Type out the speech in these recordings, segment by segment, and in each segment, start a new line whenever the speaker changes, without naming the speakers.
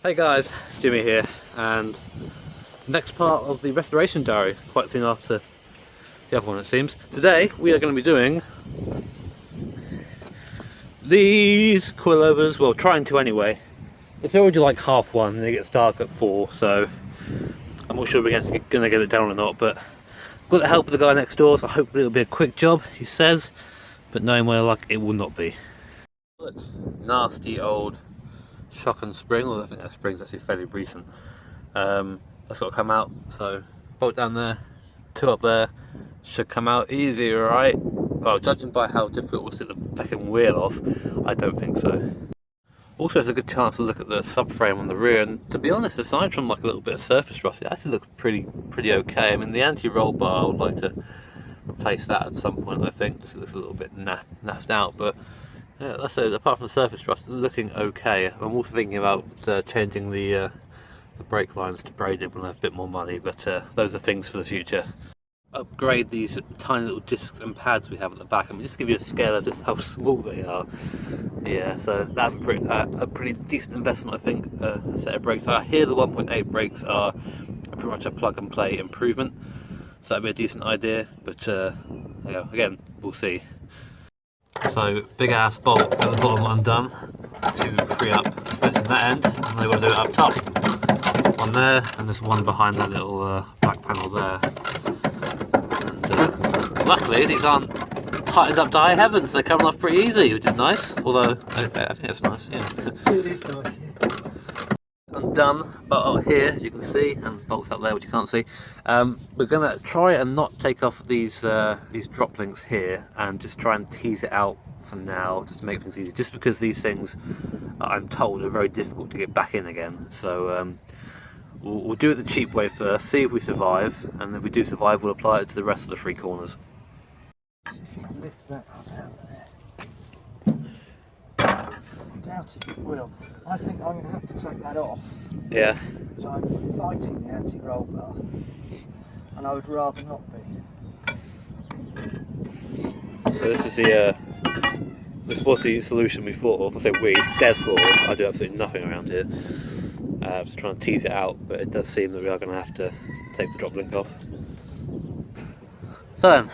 Hey guys, Jimmy here, and next part of the restoration diary, quite soon after the other one it seems. Today we are going to be doing these coilovers, well trying to anyway. It's already like 1:30 and it gets dark at 4, so I'm not sure we're going to get it down or not, but I've got the help of the guy next door, so hopefully it'll be a quick job, he says, but knowing my luck it will not be. Look, nasty old shock and spring, although I think that spring's actually fairly recent. That's got to come out, so bolt down there, 2 up there, should come out easy, right? Well, judging by how difficult it was to get the fucking wheel off, I don't think so. Also, there's a good chance to look at the subframe on the rear, and to be honest, aside from like a little bit of surface rust, it actually looks pretty okay. I mean, the anti-roll bar, I would like to replace that at some point, I think, just it looks a little bit naffed out, but yeah, that's it. Apart from the surface rust, it's looking okay. I'm also thinking about changing the brake lines to braided when I have a bit more money, but those are things for the future. Upgrade these tiny little discs and pads we have at the back. I mean, just to give you a scale of just how small they are. Yeah, so that's a pretty decent investment, I think. A set of brakes. I hear the 1.8 brakes are pretty much a plug and play improvement, so that'd be a decent idea. But yeah, again, we'll see. So big ass bolt at the bottom undone to free up suspension at that end, and they've got to do it up top. One there, and there's one behind that little black panel there. And luckily these aren't tightened up to high heavens, they're coming off pretty easy, which is nice. Although I think it's nice, yeah.
It is nice, yeah.
Undone, but up here, as you can see, and bolts up there which you can't see. We're going to try and not take off these drop links here, and just try and tease it out for now, just to make things easy. Just because these things, I'm told, are very difficult to get back in again. So we'll do it the cheap way first, see if we survive, and if we do survive, we'll apply it to the rest of the 3 corners.
Lift that up out there. I doubt if it will. I think I'm going to have to take that off.
Yeah.
So I'm fighting the anti-roll bar, and I would rather not be.
So this is this was the solution we thought of. I say we, Des thought of. I do absolutely nothing around here. Just trying to tease it out, but it does seem that we are going to have to take the drop link off. So then,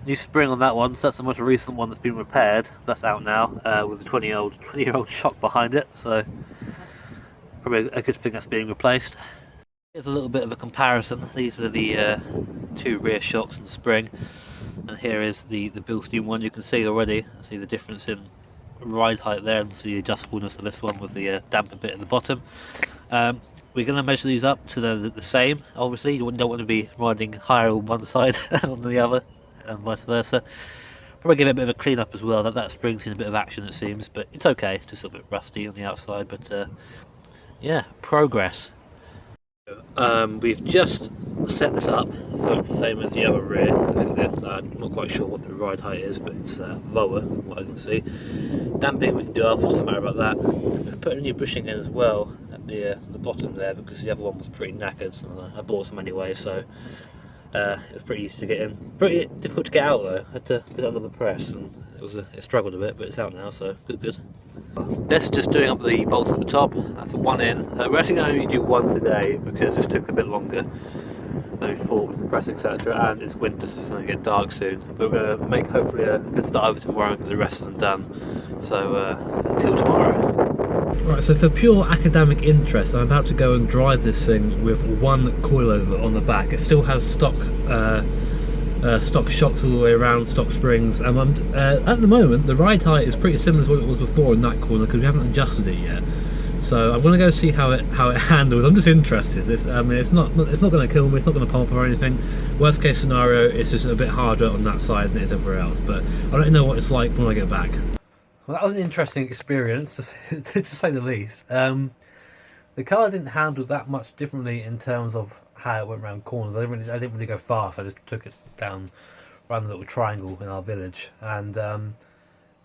new spring on that one, so that's the most recent one that's been repaired. That's out now, with a 20-year-old shock behind it, so probably a good thing that's being replaced. Here's a little bit of a comparison. These are the 2 rear shocks and spring, and here is the Bilstein one. You can see already, see the difference in ride height there, and the adjustableness of this one with the damper bit at the bottom. We're going to measure these up to the same. Obviously, you don't want to be riding higher on one side than the other, and vice versa. Probably give it a bit of a clean up as well. That spring's in a bit of action, it seems, but it's okay. Just a little bit rusty on the outside, but yeah, progress. We've just set this up so it's the same as the other rear. I think that I'm not quite sure what the ride height is, but it's lower than what I can see. Damping we can do after, doesn't matter about that. We've put a new bushing in as well at the bottom there, because the other one was pretty knackered, and I bought some anyway, so it's pretty easy to get in. Pretty difficult to get out though. I had to put it under the press, and it struggled a bit, but it's out now, so good. This just doing up the bolts at the top. That's one in. We're actually going to only do one today because this took a bit longer than we thought with the press, etc. And it's winter, so it's going to get dark soon. But we're going to make hopefully a good start over tomorrow and get the rest of them done. So until tomorrow. Right, so for pure academic interest, I'm about to go and drive this thing with one coilover on the back. It still has stock shocks all the way around, stock springs, and at the moment the ride height is pretty similar to what it was before in that corner, because we haven't adjusted it yet. So I'm going to go see how it handles. I'm just interested. I mean, it's not going to kill me, it's not going to pump or anything. Worst case scenario, it's just a bit harder on that side than it is everywhere else, but I don't know what it's like when I get back. Well, that was an interesting experience, to say the least. The car didn't handle that much differently in terms of how it went around corners. I didn't really go fast. I just took it down around the little triangle in our village, and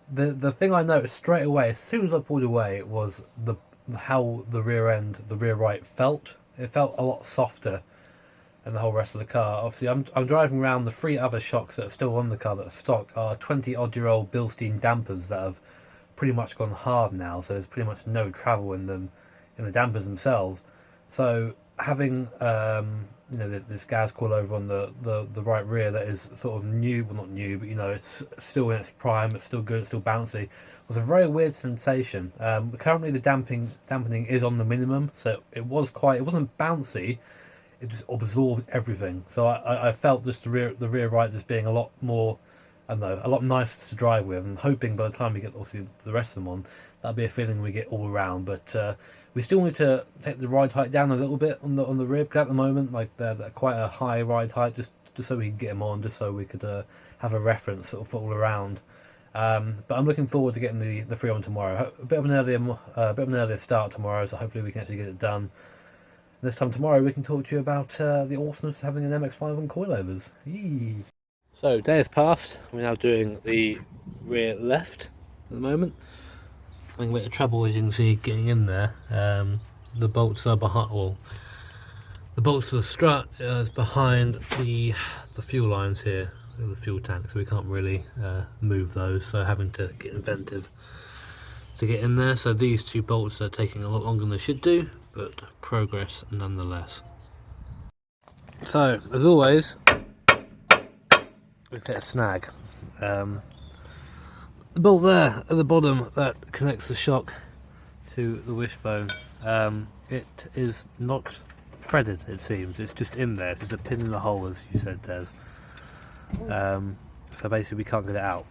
the thing I noticed straight away as soon as I pulled away was how the rear right felt. It felt a lot softer than the whole rest of the car. Obviously, I'm driving around. The 3 other shocks that are still on the car that are stock are 20-odd-year-old Bilstein dampers that have pretty much gone hard now, so there's pretty much no travel in them in the dampers themselves. So having you know, this gas coilover on the right rear that is sort of new, well not new, but you know, it's still in its prime, it's still good, it's still bouncy, was a very weird sensation. Currently the dampening is on the minimum, so it wasn't bouncy, it just absorbed everything. So I felt just the rear right just being a lot more, I don't know, a lot nicer to drive with, and hoping by the time we get obviously the rest of them on, that'll be a feeling we get all around. But we still need to take the ride height down a little bit on the rear, because at the moment, like they're quite a high ride height, just so we can get them on, just so we could have a reference sort of for all around. But I'm looking forward to getting the free on tomorrow. A bit of an earlier start tomorrow, so hopefully we can actually get it done. This time tomorrow we can talk to you about the awesomeness of having an MX-5 on coilovers. Yee. So day has passed. We're now doing the rear left at the moment. Having a bit of trouble, as you can see, getting in there. The bolts are behind. Well, the bolts of the strut is behind the fuel lines here, the fuel tank, so we can't really move those. So having to get inventive to get in there. So these two bolts are taking a lot longer than they should do, but progress nonetheless. So as always, we've hit a snag. The bolt there at the bottom that connects the shock to the wishbone, it is not threaded, it seems. It's just in there. There's a pin in the hole, as you said, Des. So basically we can't get it out.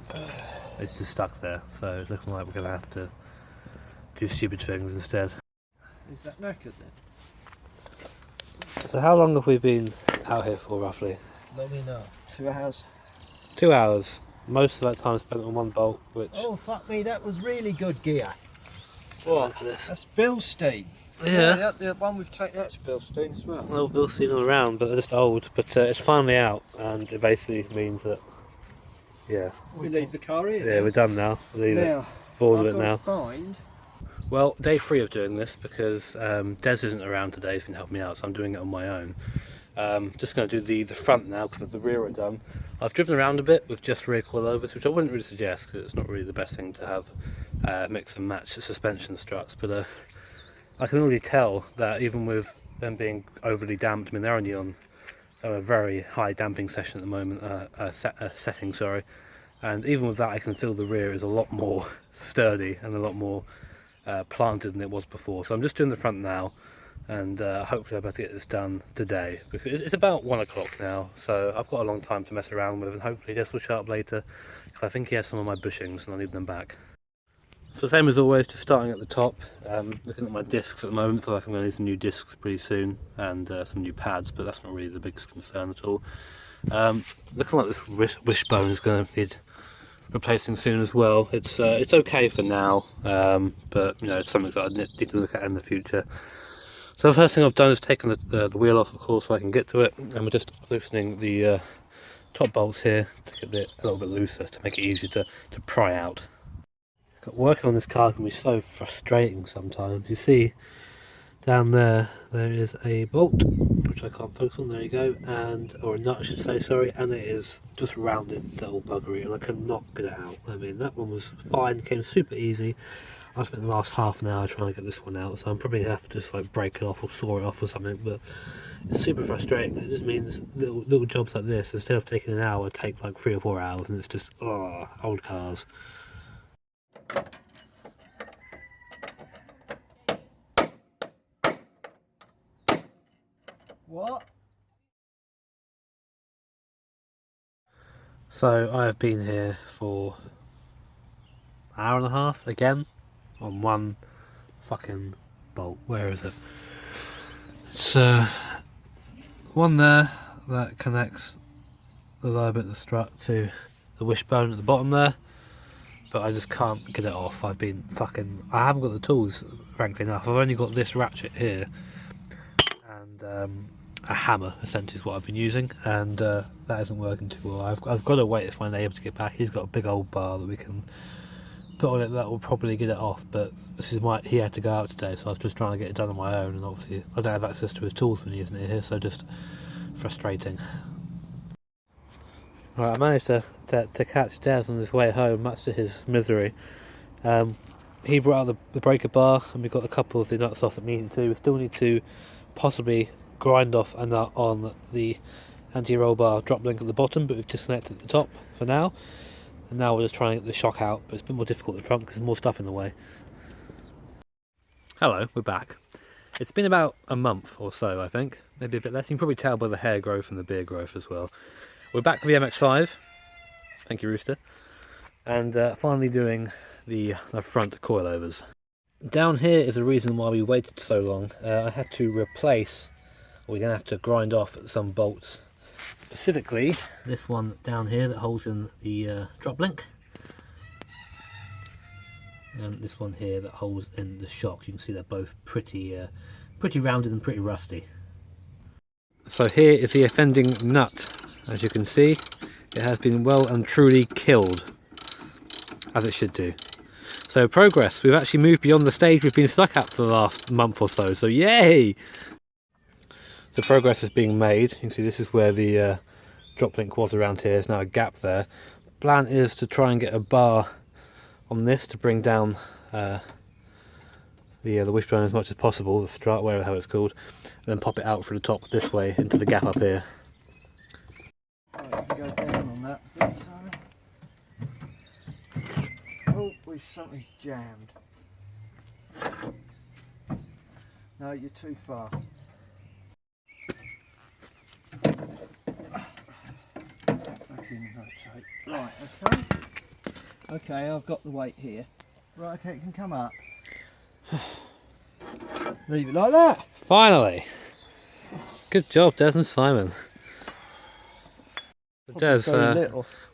It's just stuck there. So it's looking like we're going to have to do stupid things instead.
Is that knackered then?
So how long have we been out here for, roughly?
Long enough. 2 hours.
2 hours. Most of that time spent on one bolt, which...
Oh fuck me, that was really good gear.
What? Look at this.
That's Bilstein.
Yeah.
The one we've taken out's Bilstein as well.
Well, Bilstein all around, but they're just old. But it's finally out, and it basically means that, yeah.
We leave the car here.
Yeah, we're done now. We'll leave it. Bored of it now. Well, day 3 of doing this, because Des isn't around today, he's been helping me out, so I'm doing it on my own. Just going to do the front now, because the rear are done. I've driven around a bit with just rear coilovers, which I wouldn't really suggest, because it's not really the best thing to have mix and match suspension struts, but I can already tell that even with them being overly damped, I mean they're only on a very high damping session at the moment, setting, sorry, and even with that I can feel the rear is a lot more sturdy and a lot more planted than it was before. So I'm just doing the front now, and hopefully I'll be able to get this done today, because it's about 1 o'clock now, so I've got a long time to mess around with, and hopefully this will show up later, because I think he has some of my bushings and I need them back. So same as always, just starting at the top, looking at my discs at the moment. I feel like I'm going to need some new discs pretty soon, and some new pads, but that's not really the biggest concern at all. Looking like this wishbone is going to need replacing soon as well. It's okay for now, but you know, it's something that I need to look at in the future. So the first thing I've done is taken the wheel off, of course, so I can get to it, and we're just loosening the top bolts here to get it a little bit looser, to make it easier to pry out. Working on this car can be so frustrating sometimes. You see down there is a bolt, which I can't focus on, there you go, or a nut I should say, sorry, and it is just rounded little buggery, and I cannot get it out. I mean, that one was fine, came super easy. I spent the last half an hour trying to get this one out, so I'm probably going to have to just like break it off or saw it off or something, but it's super frustrating. It just means little jobs like this, instead of taking an hour, take like 3 or 4 hours, and it's just, old cars.
What?
So I have been here for an hour and a half again on one fucking bolt. Where is it? It's one there that connects the lower bit of the strut to the wishbone at the bottom there, but I just can't get it off. I haven't got the tools, frankly enough. I've only got this ratchet here and a hammer, essentially, is what I've been using, and that isn't working too well. I've got to wait if my neighbour to get back. He's got a big old bar that we can put on it that will probably get it off, but he had to go out today, so I was just trying to get it done on my own, and obviously I don't have access to his tools when he's in here, so just frustrating. Right, I managed to catch Des on his way home, much to his misery. he brought out the breaker bar, and we got a couple of the nuts off that we needed to. We still need to possibly grind off a nut on the anti-roll bar drop link at the bottom, but we've disconnected at the top for now. And now we're just trying to get the shock out, but it's a bit more difficult at the front because there's more stuff in the way. Hello, we're back. It's been about a month or so, I think, maybe a bit less. You can probably tell by the hair growth and the beard growth as well. We're back with the MX-5. Thank you, Rooster. And finally doing the front coilovers. Down here is the reason why we waited so long. I had to replace, or we're going to have to grind off some bolts. Specifically, this one down here that holds in the drop link. And this one here that holds in the shock. You can see they're both pretty rounded and pretty rusty. So here is the offending nut. As you can see, it has been well and truly killed, as it should do. So progress, we've actually moved beyond the stage we've been stuck at for the last month or so, so yay! The progress is being made. You can see this is where the drop link was around here. There's now a gap there. Plan is to try and get a bar on this to bring down the wishbone as much as possible, the strut, whatever how it's called, and then pop it out through the top this way into the gap up here.
Right, you can go down on that bit, Simon. Oh, something's jammed. No, you're too far. Rotate. Right, okay. Okay, I've got the weight here. Right, okay, it can come up. Leave it like that.
Finally! Good job, Des and Simon. Des,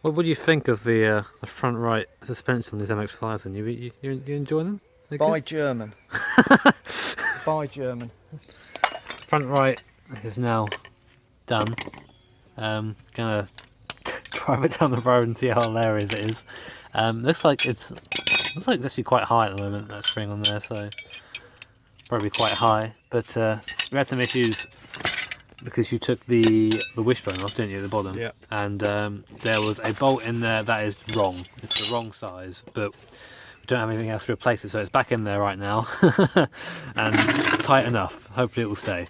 what do you think of the front right suspension on these MX-5s? And you enjoy them?
Buy German. Buy German.
Front right is now done. Gonna drive it down the road and see how hilarious it is. Looks like it's actually quite high at the moment, that spring on there, so probably quite high. But we had some issues because you took the wishbone off, didn't you, at the bottom?
Yeah.
And there was a bolt in there that is wrong. It's the wrong size, but we don't have anything else to replace it, so it's back in there right now and tight enough. Hopefully it will stay.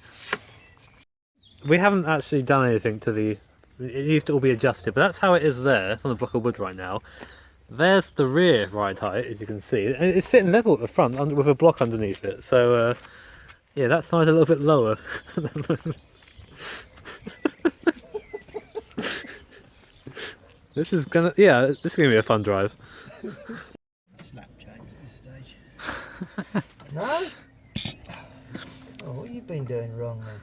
We haven't actually done anything to the. It needs to all be adjusted, but that's how it is there. It's on the block of wood right now. There's the rear ride height, as you can see. It's sitting level at the front with a block underneath it. So yeah, that side's a little bit lower. This is gonna be a fun drive.
Snapchat at this stage. No? Oh, what have you been doing wrong then?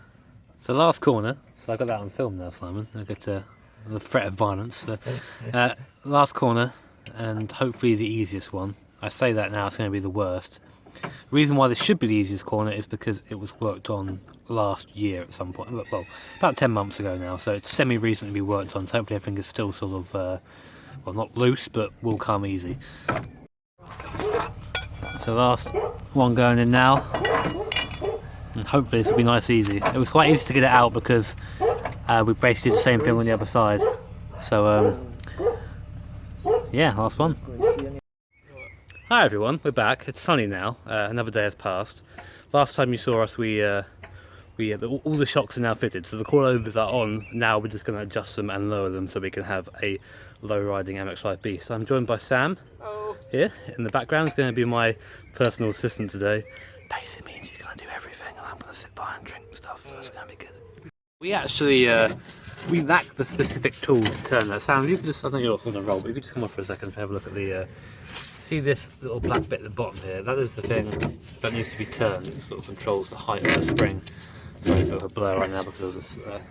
So last corner. So I got that on film now, Simon. I got the threat of violence. Last corner, and hopefully the easiest one. I say that now, it's going to be the worst. The reason why this should be the easiest corner is because it was worked on last year at some point. Well, about 10 months ago now, so it's semi-recently worked on. So hopefully everything is still sort of, well, not loose, but will come easy. So last one going in now. And hopefully this will be nice and easy. It was quite easy to get it out because we basically did the same thing on the other side. So yeah, last one. Hi everyone, we're back. It's sunny now. Another day has passed. Last time you saw us, all the shocks are now fitted. So the coilovers are on. Now we're just going to adjust them and lower them so we can have a low-riding MX-5 beast. So I'm joined by Sam.
Hello.
Here in the background. He's going to be my personal assistant today. Basically means he's going to do everything. I'm going to sit by and drink stuff, so it's going to be good. We actually, we lack the specific tool to turn that. Sam, you can just, I don't know you're going to roll, but if you just come on for a second and have a look at the, see this little black bit at the bottom here? That is the thing that needs to be turned. It sort of controls the height of the spring. Sorry, it's a bit of a blur right now because of this, there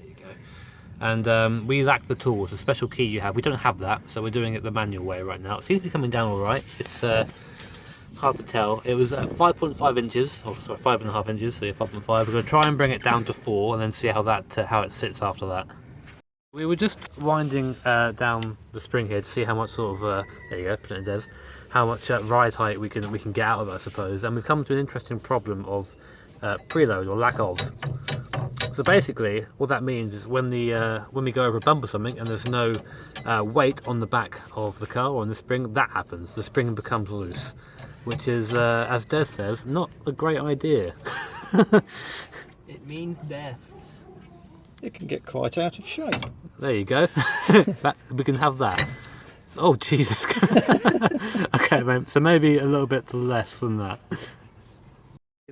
you go. And we lack the tools, the special key you have. We don't have that, so we're doing it the manual way right now. It seems to be coming down alright. It's, hard to tell. It was at 5.5 inches, or sorry, 5.5 inches, so you're 5.5. We're going to try and bring it down to 4 and then see how that how it sits after that. We were just winding down the spring here to see how much sort of, there you go, put it in Des, how much ride height we can get out of it, I suppose. And we've come to an interesting problem of preload, or lack of. So basically, what that means is when we go over a bump or something and there's no weight on the back of the car or on the spring, that happens. The spring becomes loose. which is, as Des says, not a great idea.
It means death.
It can get quite out of shape.
There you go. We can have that. Oh, Jesus. Okay, so maybe a little bit less than that.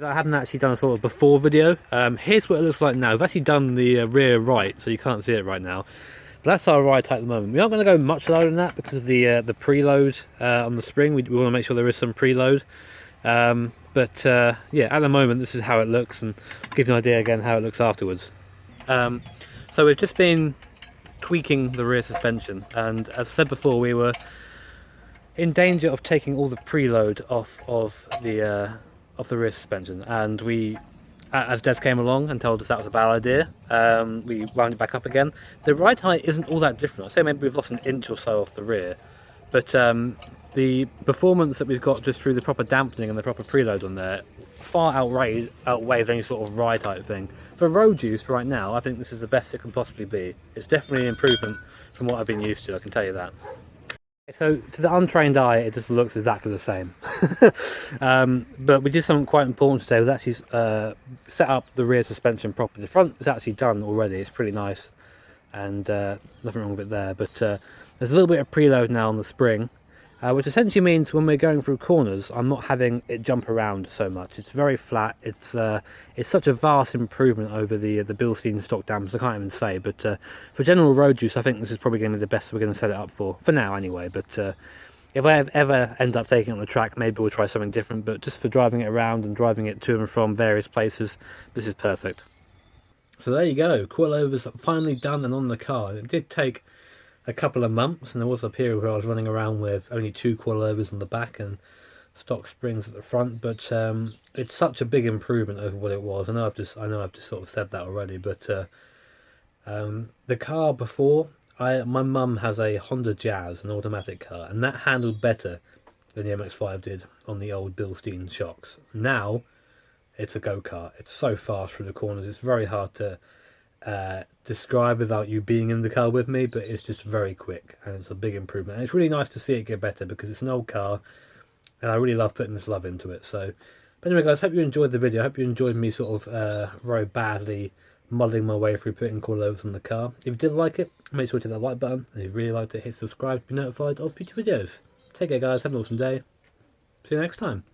I haven't actually done a sort of before video. Here's what it looks like now. We've actually done the rear right, so you can't see it right now. But that's our ride height at the moment. We aren't going to go much lower than that because of the preload on the spring. We want to make sure there is some preload. Yeah, at the moment this is how it looks, and I'll give you an idea again how it looks afterwards. So we've just been tweaking the rear suspension, and as I said before, we were in danger of taking all the preload off of the rear suspension, and we, as Des came along and told us that was a bad idea, we wound it back up again. The ride height isn't all that different. I'd say maybe we've lost an inch or so off the rear, but the performance that we've got just through the proper dampening and the proper preload on there far outweighs any sort of ride height thing. For road use right now, I think this is the best it can possibly be. It's definitely an improvement from what I've been used to, I can tell you that. So to the untrained eye, it just looks exactly the same. But we did something quite important today. We actually set up the rear suspension properly. The front is actually done already. It's pretty nice, and nothing wrong with it there. But there's a little bit of preload now on the spring, which essentially means when we're going through corners, I'm not having it jump around so much. It's very flat. It's such a vast improvement over the Bilstein stock dampers, I can't even say. But for general road use, I think this is probably going to be the best we're going to set it up for now anyway. But if I ever end up taking it on the track, maybe we'll try something different. But just for driving it around and driving it to and from various places, this is perfect. So there you go, coilovers finally done and on the car. It did take a couple of months, and there was a period where I was running around with only 2 coilovers on the back and stock springs at the front, but it's such a big improvement over what it was. I know I've just sort of said that already, but the car before, my mum has a Honda Jazz, an automatic car, and that handled better than the MX-5 did on the old Bilstein shocks. Now it's a go-kart. It's so fast through the corners. It's very hard to describe without you being in the car with me, but it's just very quick, and it's a big improvement. And it's really nice to see it get better because it's an old car, and I really love putting this love into it. So, but anyway, guys, hope you enjoyed the video. I hope you enjoyed me sort of very badly muddling my way through putting coilovers on the car. If you did like it, make sure to hit that like button, and if you really liked it, hit subscribe to be notified of future videos. Take care, guys. Have an awesome day. See you next time.